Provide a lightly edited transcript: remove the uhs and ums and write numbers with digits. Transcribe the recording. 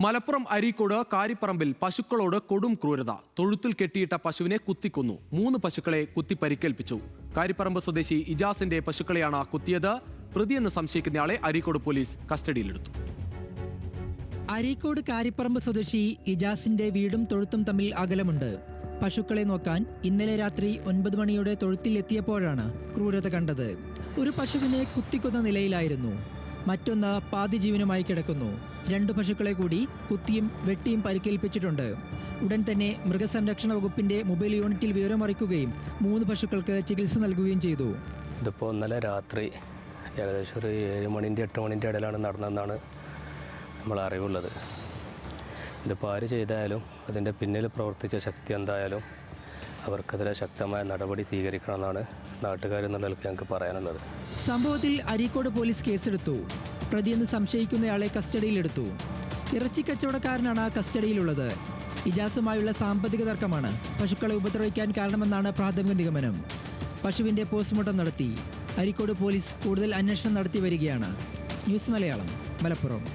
മലപ്പുറം അരീക്കോട് കാരിപ്പറമ്പിൽ പശുക്കളോട് കൊടും ക്രൂരത. തൊഴുത്തിൽ കെട്ടിയിട്ട പശുവിനെ കുത്തിക്കൊന്നു. 3 പശുക്കളെ കുത്തി പരിക്കേൽപ്പിച്ചു. കാരിപ്പറമ്പ് സ്വദേശി ഇജാസിന്റെ പശുക്കളെയാണ് കുത്തിയത്. പ്രതിയെന്ന് സംശയിക്കുന്നയാളെ അരീക്കോട് പോലീസ് കസ്റ്റഡിയിലെടുത്തു. അരീക്കോട് കാരിപ്പറമ്പ് സ്വദേശി ഇജാസിന്റെ വീടും തൊഴുത്തും തമ്മിൽ അകലമുണ്ട്. പശുക്കളെ നോക്കാൻ ഇന്നലെ രാത്രി 9 മണിയോടെ തൊഴുത്തിൽ എത്തിയപ്പോഴാണ് ക്രൂരത കണ്ടത്. ഒരു പശുവിനെ കുത്തിക്കൊന്ന നിലയിലായിരുന്നു. മറ്റൊന്ന് പാതി ജീവനുമായി കിടക്കുന്നു. 2 പശുക്കളെ കൂടി കുത്തിയും വെട്ടിയും പരിക്കേൽപ്പിച്ചിട്ടുണ്ട്. ഉടൻ തന്നെ മൃഗസംരക്ഷണ വകുപ്പിന്റെ മൊബൈൽ യൂണിറ്റിൽ വിവരമറിയിക്കുകയും 3 പശുക്കൾക്ക് ചികിത്സ നൽകുകയും ചെയ്തു. ഇതിപ്പോൾ ഇന്നലെ രാത്രി ഏകദേശം ഒരു 7 മണിൻ്റെ 8 മണിൻ്റെ ഇടയിലാണ് നടന്നതെന്നാണ് നമ്മൾ അറിവുള്ളത്. ഇതിപ്പോൾ ആര് ചെയ്തായാലും അതിൻ്റെ പിന്നിൽ പ്രവർത്തിച്ച ശക്തി എന്തായാലും അവർക്കെതിരെ ശക്തമായ നടപടി സ്വീകരിക്കണമെന്നാണ് നാട്ടുകാരെന്നുള്ള ഞങ്ങൾക്ക് പറയാനുള്ളത്. സംഭവത്തിൽ അരീക്കോട് പോലീസ് കേസെടുത്തു. പ്രതിയെന്ന് സംശയിക്കുന്നയാളെ കസ്റ്റഡിയിലെടുത്തു. ഇറച്ചി കച്ചവടക്കാരനാണ് കസ്റ്റഡിയിലുള്ളത്. ഇജാസുമായുള്ള സാമ്പത്തിക തർക്കമാണ് പശുക്കളെ ഉപദ്രവിക്കാൻ കാരണമെന്നാണ് പ്രാഥമിക നിഗമനം. പശുവിന്റെ പോസ്റ്റ്മോർട്ടം നടത്തി. അരീക്കോട് പോലീസ് കൂടുതൽ അന്വേഷണം നടത്തി വരികയാണ്. ന്യൂസ് മലയാളം, മലപ്പുറം.